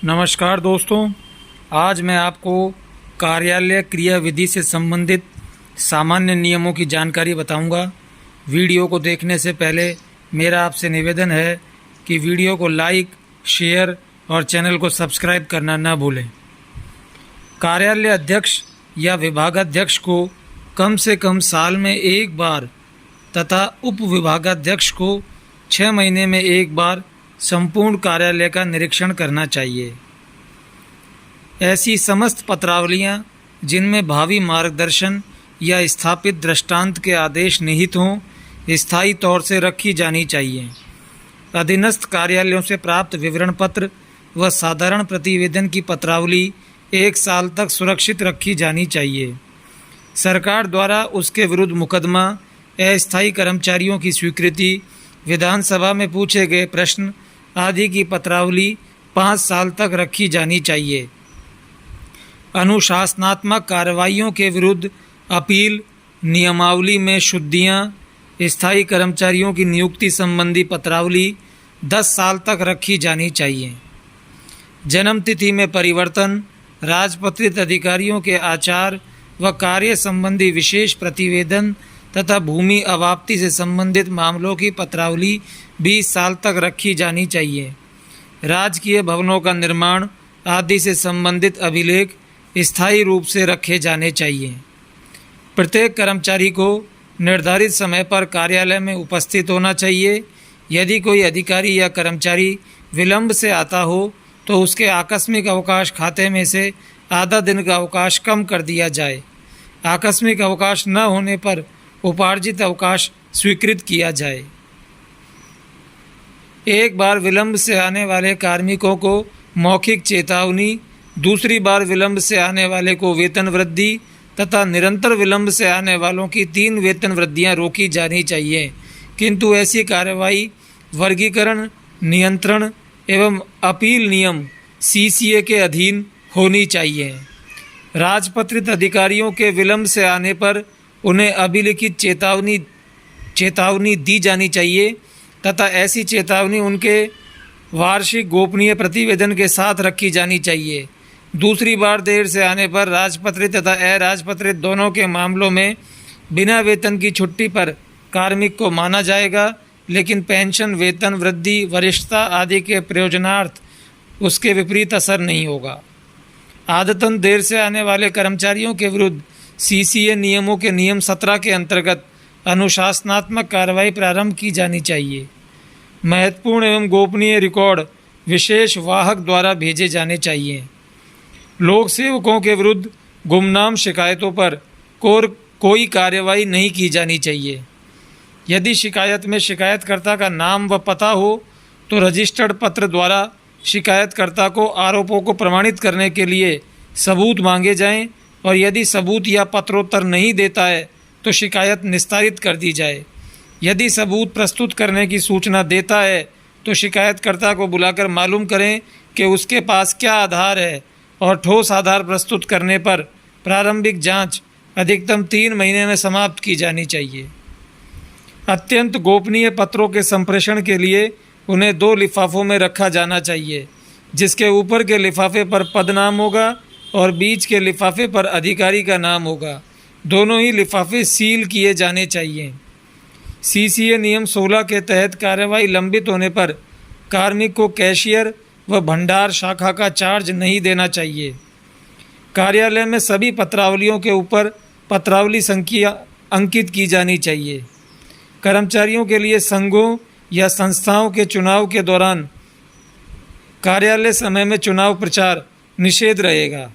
नमस्कार दोस्तों, आज मैं आपको कार्यालय क्रिया विधि से संबंधित सामान्य नियमों की जानकारी बताऊंगा। वीडियो को देखने से पहले मेरा आपसे निवेदन है कि वीडियो को लाइक, शेयर और चैनल को सब्सक्राइब करना न भूलें। कार्यालय अध्यक्ष या विभागाध्यक्ष को कम से कम साल में एक बार तथा उप विभागाध्यक्ष को 6 महीने में एक बार संपूर्ण कार्यालय का निरीक्षण करना चाहिए। ऐसी समस्त पत्रावलियां जिनमें भावी मार्गदर्शन या स्थापित दृष्टांत के आदेश निहित हों, स्थायी तौर से रखी जानी चाहिए। अधीनस्थ कार्यालयों से प्राप्त विवरण पत्र व साधारण प्रतिवेदन की पत्रावली 1 साल तक सुरक्षित रखी जानी चाहिए। सरकार द्वारा उसके विरुद्ध मुकदमा, अस्थायी कर्मचारियों की स्वीकृति, विधानसभा में पूछे गए प्रश्न आदि की पत्रावली 5 साल तक रखी जानी चाहिए। अनुशासनात्मक कार्रवाइयों के विरुद्ध अपील, नियमावली में शुद्धियाँ, स्थायी कर्मचारियों की नियुक्ति संबंधी पत्रावली 10 साल तक रखी जानी चाहिए। जन्म तिथि में परिवर्तन, राजपत्रित अधिकारियों के आचार व कार्य संबंधी विशेष प्रतिवेदन तथा भूमि अवाप्ति से संबंधित मामलों की पत्रावली 20 साल तक रखी जानी चाहिए। राजकीय भवनों का निर्माण आदि से संबंधित अभिलेख स्थायी रूप से रखे जाने चाहिए। प्रत्येक कर्मचारी को निर्धारित समय पर कार्यालय में उपस्थित होना चाहिए। यदि कोई अधिकारी या कर्मचारी विलंब से आता हो तो उसके आकस्मिक अवकाश खाते में से आधा दिन का अवकाश कम कर दिया जाए। आकस्मिक अवकाश न होने पर उपार्जित अवकाश स्वीकृत किया जाए। एक बार विलंब से आने वाले कार्मिकों को मौखिक चेतावनी, दूसरी बार विलंब से आने वाले को वेतन वृद्धि तथा निरंतर विलंब से आने वालों की 3 वेतन वृद्धियां रोकी जानी चाहिए, किंतु ऐसी कार्रवाई वर्गीकरण, नियंत्रण एवं अपील नियम CCA के अधीन होनी चाहिए। राजपत्रित अधिकारियों के विलंब से आने पर उन्हें अभिलिखित चेतावनी दी जानी चाहिए तथा ऐसी चेतावनी उनके वार्षिक गोपनीय प्रतिवेदन के साथ रखी जानी चाहिए। दूसरी बार देर से आने पर राजपत्रित तथा अराजपत्रित दोनों के मामलों में बिना वेतन की छुट्टी पर कार्मिक को माना जाएगा, लेकिन पेंशन, वेतन वृद्धि, वरिष्ठता आदि के प्रयोजनार्थ उसके विपरीत असर नहीं होगा। आदतन देर से आने वाले कर्मचारियों के विरुद्ध CCA नियमों के नियम 17 के अंतर्गत अनुशासनात्मक कार्रवाई प्रारंभ की जानी चाहिए। महत्वपूर्ण एवं गोपनीय रिकॉर्ड विशेष वाहक द्वारा भेजे जाने चाहिए। लोक सेवकों के विरुद्ध गुमनाम शिकायतों पर कोई कार्रवाई नहीं की जानी चाहिए। यदि शिकायत में शिकायतकर्ता का नाम व पता हो तो रजिस्टर्ड पत्र द्वारा शिकायतकर्ता को आरोपों को प्रमाणित करने के लिए सबूत मांगे जाएं, और यदि सबूत या पत्रोत्तर नहीं देता है तो शिकायत निस्तारित कर दी जाए। यदि सबूत प्रस्तुत करने की सूचना देता है तो शिकायतकर्ता को बुलाकर मालूम करें कि उसके पास क्या आधार है, और ठोस आधार प्रस्तुत करने पर प्रारंभिक जांच अधिकतम 3 महीने में समाप्त की जानी चाहिए। अत्यंत गोपनीय पत्रों के संप्रेषण के लिए उन्हें 2 लिफाफों में रखा जाना चाहिए, जिसके ऊपर के लिफाफे पर पद नाम होगा और बीच के लिफाफे पर अधिकारी का नाम होगा। दोनों ही लिफाफे सील किए जाने चाहिए। CCA नियम 16 के तहत कार्रवाई लंबित होने पर कार्मिक को कैशियर व भंडार शाखा का चार्ज नहीं देना चाहिए। कार्यालय में सभी पत्रावलियों के ऊपर पत्रावली संख्या अंकित की जानी चाहिए। कर्मचारियों के लिए संघों या संस्थाओं के चुनाव के दौरान कार्यालय समय में चुनाव प्रचार निषेध रहेगा।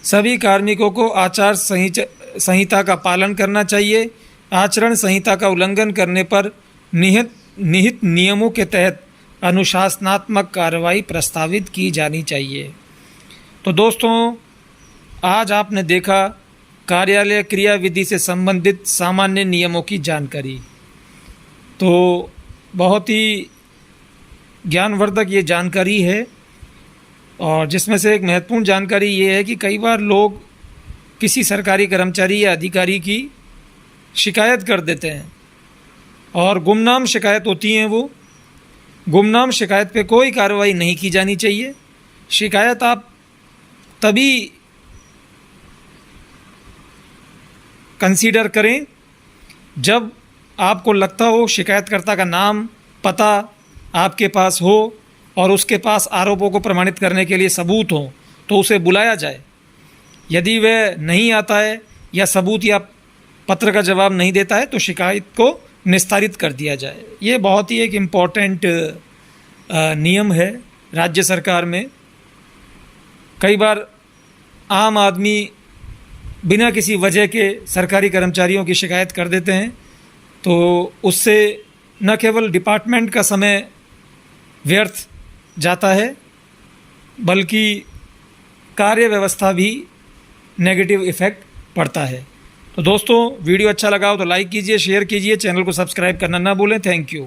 सभी कार्मिकों को आचार संहिता का पालन करना चाहिए। आचरण संहिता का उल्लंघन करने पर निहित नियमों के तहत अनुशासनात्मक कार्रवाई प्रस्तावित की जानी चाहिए। तो दोस्तों, आज आपने देखा कार्यालय क्रिया विधि से संबंधित सामान्य नियमों की जानकारी। तो बहुत ही ज्ञानवर्धक ये जानकारी है, और जिसमें से एक महत्वपूर्ण जानकारी ये है कि कई बार लोग किसी सरकारी कर्मचारी या अधिकारी की शिकायत कर देते हैं, और गुमनाम शिकायत होती हैं वो, गुमनाम शिकायत पे कोई कार्रवाई नहीं की जानी चाहिए। शिकायत आप तभी कंसीडर करें जब आपको लगता हो शिकायतकर्ता का नाम पता आपके पास हो और उसके पास आरोपों को प्रमाणित करने के लिए सबूत हो, तो उसे बुलाया जाए। यदि वह नहीं आता है या सबूत या पत्र का जवाब नहीं देता है तो शिकायत को निस्तारित कर दिया जाए। ये बहुत ही एक इम्पॉर्टेंट नियम है राज्य सरकार में। कई बार आम आदमी बिना किसी वजह के सरकारी कर्मचारियों की शिकायत कर देते हैं, तो उससे न केवल डिपार्टमेंट का समय व्यर्थ जाता है बल्कि कार्य व्यवस्था भी नेगेटिव इफ़ेक्ट पड़ता है। तो दोस्तों, वीडियो अच्छा लगा हो तो लाइक कीजिए, शेयर कीजिए, चैनल को सब्सक्राइब करना ना भूलें। Thank you.